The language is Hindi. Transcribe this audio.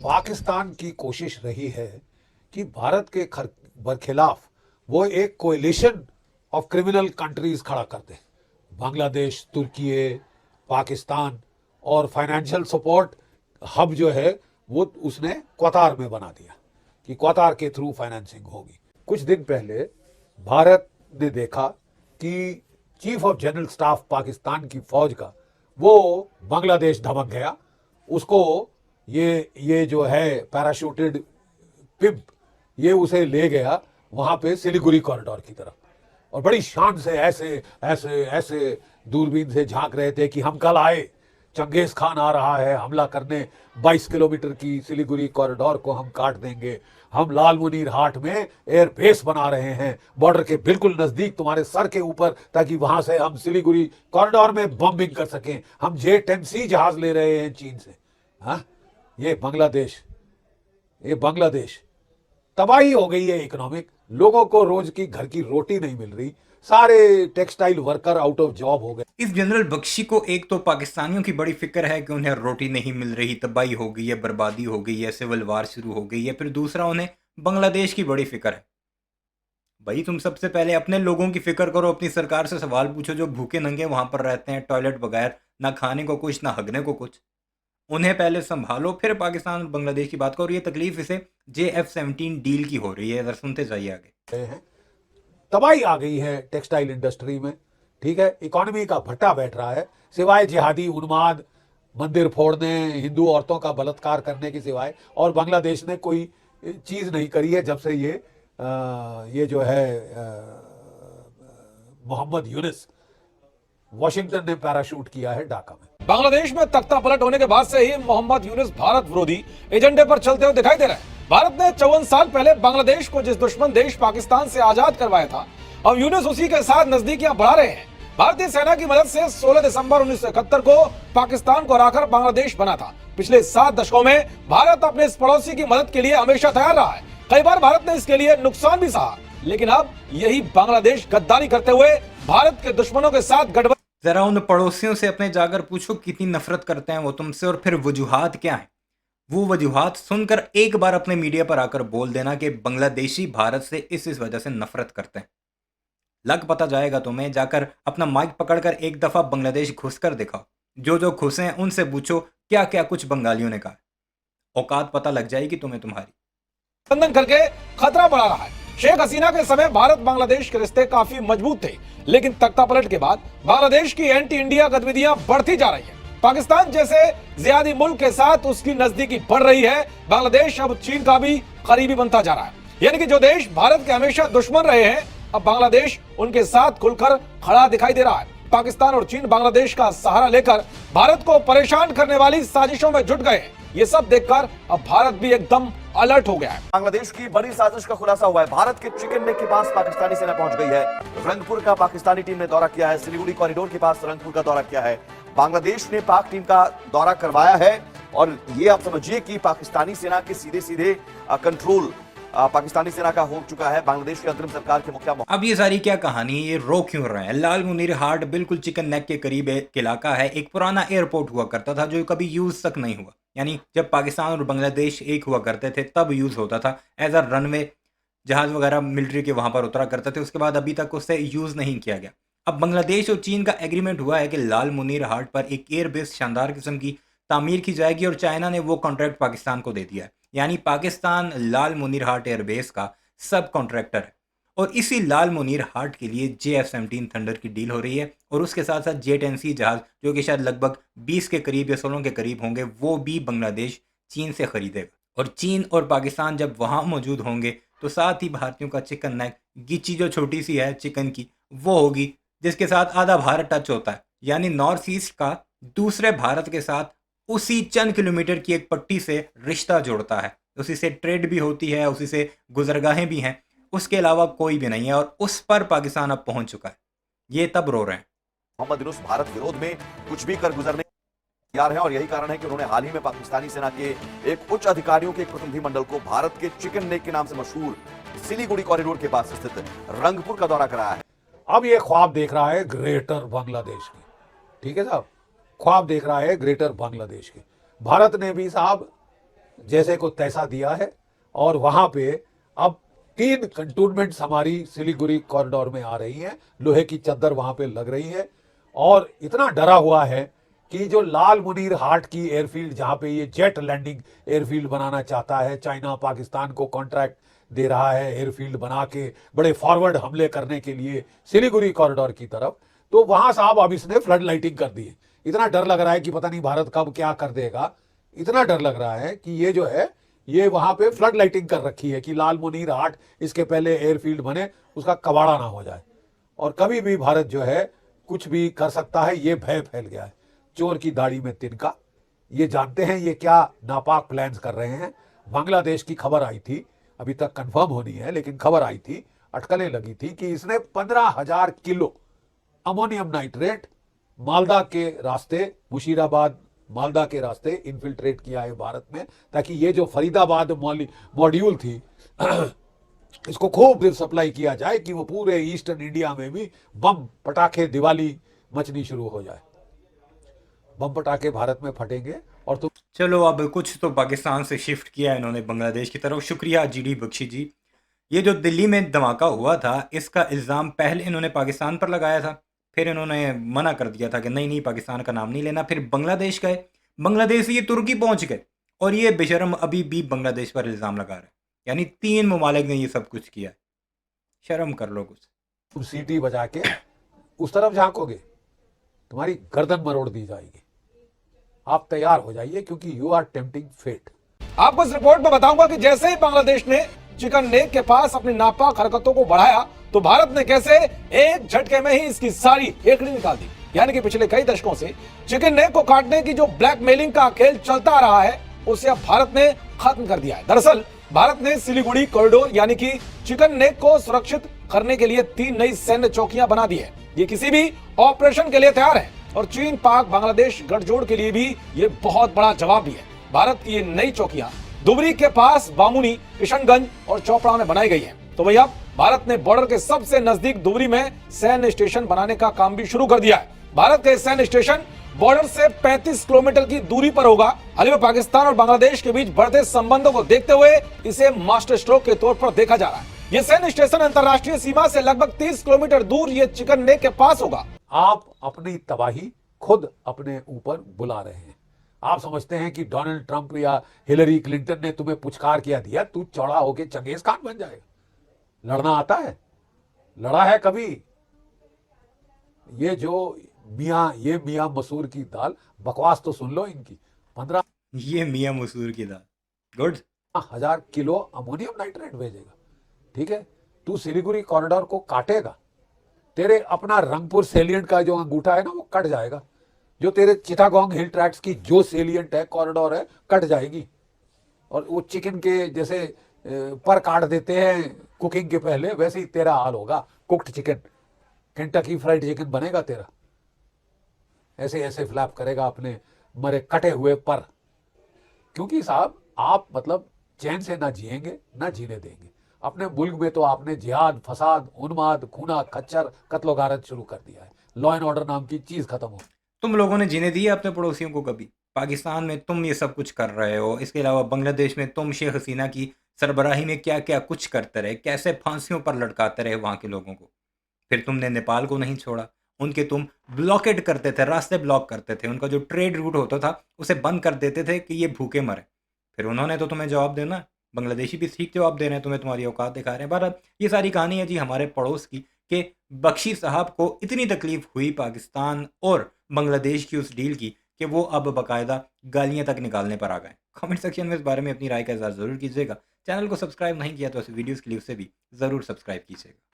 पाकिस्तान की कोशिश रही है कि भारत के बरखिलाफ वो एक कोएलिशन ऑफ क्रिमिनल कंट्रीज खड़ा कर दे। बांग्लादेश, तुर्की, पाकिस्तान और फाइनेंशियल सपोर्ट हब जो है वो उसने क्वातार में बना दिया कि क्वातार के थ्रू फाइनेंसिंग होगी। कुछ दिन पहले भारत ने देखा कि chief of general staff Pakistan की फौज का वो बांग्लादेश धमक गया, उसको ये जो है पैराशूटेड पिप ये उसे ले गया वहां पे सिलीगुड़ी कॉरिडोर की तरफ, और बड़ी शान से ऐसे ऐसे ऐसे दूरबीन से झांक रहे थे कि हम कल आए, चंगेज खान आ रहा है हमला करने, 22 किलोमीटर की सिलीगुड़ी कॉरिडोर को हम काट देंगे, हम लाल मुनीर हाट में एयर बेस बना रहे हैं बॉर्डर के बिल्कुल नजदीक तुम्हारे सर के ऊपर, ताकि वहां से हम सिलीगुड़ी कॉरिडोर में बॉम्बिंग कर सकें, हम J-10C जहाज ले रहे हैं चीन से। हाँ, ये बांग्लादेश तबाही हो गई है इकोनॉमिक, लोगों को रोज की घर की रोटी नहीं मिल रही, सारे textile worker out of job हो गए। इस जनरल बख्शी को एक तो पाकिस्तानियों की बड़ी फिक्र है कि उन्हें रोटी नहीं मिल रही, तबाही हो गई है, बर्बादी हो गई है, सिविल वार शुरू हो गई है। फिर दूसरा उन्हें बांग्लादेश की बड़ी फिक्र है। भाई तुम सबसे पहले अपने लोगों की फिक्र करो, अपनी सरकार से सवाल पूछो जो भूखे नंगे वहां पर रहते हैं, टॉयलेट बगैर, ना खाने को कुछ ना हगने को कुछ। उन्हें पहले संभालो, फिर पाकिस्तान और बांग्लादेश की बात करो। ये तकलीफ इसे JF-17 डील की हो रही है। अगर सुनते जाइए आगे। तबाही आ गई है टेक्सटाइल इंडस्ट्री में, ठीक है, इकोनॉमी का भट्टा बैठ रहा है, सिवाय जिहादी उन्माद, मंदिर फोड़ने, हिंदू औरतों का बलात्कार करने के सिवाय और बांग्लादेश ने कोई चीज नहीं करी है जब से ये जो है मोहम्मद यूनिस वॉशिंगटन ने पैराशूट किया है ढाका में। बांग्लादेश में तख्ता पलट होने के बाद से ही मोहम्मद यूनुस भारत विरोधी एजेंडे पर चलते हुए दिखाई दे रहे हैं। भारत ने 54 साल पहले बांग्लादेश को जिस दुश्मन देश पाकिस्तान से आजाद करवाया था, अब यूनुस उसी के साथ नजदीकियां बढ़ा रहे हैं। भारतीय सेना की मदद से 16 दिसंबर 1971 को पाकिस्तान को हराकर बांग्लादेश बना था। पिछले 7 दशकों में भारत अपने इस पड़ोसी की मदद के लिए हमेशा तैयार रहा है। कई बार भारत ने इसके लिए नुकसान भी सहा, लेकिन अब यही बांग्लादेश गद्दारी करते हुए भारत के दुश्मनों के साथ गठबंधन। जरा उन पड़ोसियों से अपने जाकर पूछो कितनी नफरत करते हैं वो तुमसे, और फिर वजूहात क्या है। वो वजूहात सुनकर एक बार अपने मीडिया पर आकर बोल देना कि बांग्लादेशी भारत से इस वजह से नफरत करते हैं। लग पता जाएगा तुम्हें। जाकर अपना माइक पकड़कर एक दफा बांग्लादेश घुसकर दिखाओ। जो घुसे हैं उनसे पूछो क्या क्या कुछ बंगालियों ने कहा। औकात पता लग जाएगी तुम्हें तुम्हारी। बंधन करके खतरा बढ़ा रहा है। शेख हसीना के समय भारत बांग्लादेश के रिश्ते काफी मजबूत थे, लेकिन तख्ता पलट के बाद बांग्लादेश की एंटी इंडिया गतिविधियां बढ़ती जा रही है। पाकिस्तान जैसे जिहादी मुल्क के साथ उसकी नजदीकी बढ़ रही है। बांग्लादेश अब चीन का भी करीबी बनता जा रहा है। यानी कि जो देश भारत के हमेशा दुश्मन रहे हैं, अब बांग्लादेश उनके साथ खुलकर खड़ा दिखाई दे रहा है। पाकिस्तान और चीन बांग्लादेश का सहारा लेकर भारत को परेशान करने वाली साजिशों में जुट गए हैं। ये सब देखकर अब भारत भी एकदम अलर्ट हो गया है। बांग्लादेश की बड़ी साजिश का खुलासा हुआ है। भारत के चिकन नेक के पास पाकिस्तानी सेना पहुंच गई है। रंगपुर का पाकिस्तानी टीम ने दौरा किया है। सिलीगुड़ी कॉरिडोर के पास रंगपुर का दौरा किया है। बांग्लादेश ने पाक टीम का दौरा करवाया है, और ये आप समझिए कि पाकिस्तानी सेना के सीधे सीधे कंट्रोल पाकिस्तानी सेना का हो चुका है। बांग्लादेश की अंतरिम सरकार के मुखिया। अब ये सारी क्या कहानी, ये रो क्यों रहे हैं? लाल मुनीर हाट बिल्कुल चिकन नेक के करीब एक इलाका है। एक पुराना एयरपोर्ट हुआ करता था जो कभी यूज तक नहीं हुआ। यानी जब पाकिस्तान और बांग्लादेश एक हुआ करते थे तब यूज होता था एज अ रनवे। जहाज वगैरह मिलिट्री के वहां पर उतरा करते थे। उसके बाद अभी तक उससे यूज नहीं किया गया। अब बांग्लादेश और चीन का एग्रीमेंट हुआ है कि लाल मुनीर हाट पर एक एयरबेस शानदार किस्म की तामीर की जाएगी, और चाइना ने वो कॉन्ट्रैक्ट पाकिस्तान को दे दिया है। यानी पाकिस्तान लाल मुनीर हाट एयरबेस का सब कॉन्ट्रैक्टर है, और इसी लाल मुनीर हाट के लिए JF-17 थंडर की डील हो रही है। और उसके साथ साथ J-10C जहाज जो कि शायद लगभग 20 के करीब या 16 के करीब होंगे, वो भी बांग्लादेश चीन से खरीदेगा। और चीन और पाकिस्तान जब वहाँ मौजूद होंगे तो साथ ही भारतीयों का चिकन नेक, गिच्ची जो छोटी सी है चिकन की, वो होगी जिसके साथ आधा भारत टच होता है। यानी नॉर्थ ईस्ट का दूसरे भारत के साथ उसी चंद किलोमीटर की एक पट्टी से रिश्ता जोड़ता है। उसी से ट्रेड भी होती है, उसी से गुजरगाहें भी हैं। उसके अलावा कोई भी नहीं है, और उस पर पाकिस्तान अब पहुंच चुका है। ये तब रो रहे हैं। मोहम्मद यूनुस भारत विरोध में कुछ भी कर गुजरने तैयार है, और यही कारण है कि उन्होंने हाल ही में पाकिस्तानी सेना के एक उच्च अधिकारियों के एक प्रतिनिधिमंडल को भारत के चिकन नेक के नाम से मशहूर सिलीगुड़ी कॉरिडोर के पास स्थित रंगपुर का दौरा कराया है। अब ये ख्वाब देख रहा है ग्रेटर बांग्लादेश की, ठीक है साहब, ख्वाब देख रहा है ग्रेटर बांग्लादेश के। भारत ने भी साहब जैसे को तैसा दिया है और वहां पे अब 3 कंटोनमेंट्स हमारी सिलीगुड़ी कॉरिडोर में आ रही हैं, लोहे की चद्दर वहां पे लग रही है और इतना डरा हुआ है कि जो लाल मुनीर हाट की एयरफील्ड जहां पे ये जेट लैंडिंग एयरफील्ड बनाना चाहता है, चाइना पाकिस्तान को कॉन्ट्रैक्ट दे रहा है एयरफील्ड बना के बड़े फॉरवर्ड हमले करने के लिए सिलीगुड़ी कॉरिडोर की तरफ, तो वहां साहब अब इसने फ्लड लाइटिंग कर दी है। इतना डर लग रहा है कि पता नहीं भारत कब क्या कर देगा, इतना डर लग रहा है कि ये जो है ये वहां पे फ्लड लाइटिंग कर रखी है कि लाल मुनीर हाट इसके पहले एयरफील्ड बने, उसका कबाड़ा ना हो जाए और कभी भी भारत जो है कुछ भी कर सकता है, ये भय फैल गया है। चोर की दाढ़ी में तिनका, ये जानते हैं ये क्या नापाक प्लान्स कर रहे हैं। बांग्लादेश की खबर आई थी, अभी तक कंफर्म होनी है लेकिन खबर आई थी, अटकलें लगी थी कि इसने 15,000 किलो अमोनियम नाइट्रेट मालदा के रास्ते, मुशीराबाद मालदा के रास्ते इन्फिल्ट्रेट किया है भारत में, ताकि ये जो फरीदाबाद मॉड्यूल थी इसको खूब सप्लाई किया जाए कि वो पूरे ईस्टर्न इंडिया में भी बम पटाखे दिवाली मचनी शुरू हो जाए। बम पटाखे भारत में फटेंगे और तो चलो अब कुछ तो पाकिस्तान से शिफ्ट किया इन्होंने बांग्लादेश की तरफ। शुक्रिया जीडी बख्शी जी। ये जो दिल्ली में धमाका हुआ था इसका इल्ज़ाम पहले इन्होंने पाकिस्तान पर लगाया था, फिर इन्होंने मना कर दिया था कि नहीं पाकिस्तान का नाम नहीं लेना, फिर बांग्लादेश गए, बांग्लादेश से ये तुर्की पहुंच गए और ये बेशरम अभी भी बांग्लादेश पर इल्ज़ाम लगा रहे हैं। यानी 3 ममालिक ने ये सब कुछ किया है। शर्म कर लो कुछ। तुम सीटी बजा के उस तरफ झांकोगे, तुम्हारी गर्दन मरोड़ दी जाएगी। आप तैयार हो जाइए क्योंकि यू आर टेम्पटिंग फेट। आपको इस रिपोर्ट में बताऊंगा कि जैसे ही बांग्लादेश ने चिकन नेक के पास अपनी नापाक हरकतों को बढ़ाया तो भारत ने कैसे एक झटके में ही इसकी सारी हेकड़ी निकाल दी। यानी कि पिछले कई दशकों से चिकन नेक को काटने की जो ब्लैकमेलिंग का खेल चलता रहा है उसे अब भारत ने खत्म कर दिया है। दरअसल भारत ने सिलीगुड़ी कॉरिडोर यानी कि चिकन नेक को सुरक्षित करने के लिए 3 नई सैन्य चौकियां बना दी है। ये किसी भी ऑपरेशन के लिए तैयार है और चीन पाक बांग्लादेश गठजोड़ के लिए भी ये बहुत बड़ा जवाब भी है। भारत की ये नई चौकियां दुबरी के पास बामुनी, किशनगंज और चोपड़ा में बनाई गई है। तो वही अब भारत ने बॉर्डर के सबसे नजदीक दुबरी में सैन्य स्टेशन बनाने का काम भी शुरू कर दिया है। भारत का सैन्य स्टेशन बॉर्डर से 35 किलोमीटर की दूरी पर होगा। हाल ही में पाकिस्तान और बांग्लादेश के बीच बढ़ते संबंधों को देखते हुए इसे मास्टर स्ट्रोक के तौर पर देखा जा रहा है। ये सैन्य स्टेशन अंतर्राष्ट्रीय सीमा से लगभग 30 किलोमीटर दूर ये चिकन नेक के पास होगा। आप अपनी तबाही खुद अपने ऊपर बुला रहे हैं। आप समझते हैं कि डोनाल्ड ट्रंप या हिलरी क्लिंटन ने तुम्हें पुचकार किया दिया तू चौड़ा होके चंगेज खान बन जाएगा। लड़ना आता है? लड़ा है कभी? ये जो मियां मसूर की दाल, बकवास तो सुन लो इनकी। 15 मियां मसूर की दाल, गुड। 15,000 किलो अमोनियम नाइट्रेट भेजेगा, ठीक है? तू सिलीगुड़ी कॉरिडोर को काटेगा, तेरे अपना रंगपुर सेलियंट का जो अंगूठा है ना वो कट जाएगा। जो तेरे चिटागोंग हिल ट्रैक्ट्स की जो सेलियंट है, कॉरिडोर है, कट जाएगी। और वो चिकन के जैसे पर काट देते हैं कुकिंग के पहले, वैसे ही तेरा हाल होगा। Cooked chicken, Kentucky fried chicken बनेगा तेरा। ऐसे ऐसे फ्लैप करेगा अपने मरे कटे हुए पर। क्योंकि साहब आप मतलब चैन से ना जिएंगे ना जीने देंगे। अपने मुल्क में तो आपने जिहाद, फसाद, उन्माद, खूना, खच्चर, कत्लो गारत शुरू कर दिया है। लॉ एंड ऑर्डर नाम की चीज खत्म हो। तुम लोगों ने जीने दिए अपने पड़ोसियों को कभी? पाकिस्तान में तुम ये सब कुछ कर रहे हो, इसके अलावा बांग्लादेश में तुम शेख हसीना की सरबराही में क्या क्या कुछ करते रहे, कैसे फांसियों पर लटकाते रहे वहाँ के लोगों को। फिर तुमने नेपाल को नहीं छोड़ा, उनके तुम ब्लॉकेड करते थे, रास्ते ब्लॉक करते थे, उनका जो ट्रेड रूट होता था उसे बंद कर देते थे कि ये भूखे मरे। फिर उन्होंने तो तुम्हें जवाब देना, बांग्लादेशी भी ठीक जवाब दे रहे हैं तुम्हें, तुम्हारी औकात दिखा रहे हैं। बहरहाल ये सारी कहानी है जी हमारे पड़ोस की कि बख्शी साहब को इतनी तकलीफ हुई पाकिस्तान और बांग्लादेश की उस डील की कि वो अब बाकायदा गालियां तक निकालने पर आ गए। कमेंट सेक्शन में इस बारे में अपनी राय का इज़हार ज़रूर कीजिएगा। चैनल को सब्सक्राइब नहीं किया तो इस वीडियोज़ के लिए उसे भी ज़रूर सब्सक्राइब कीजिएगा।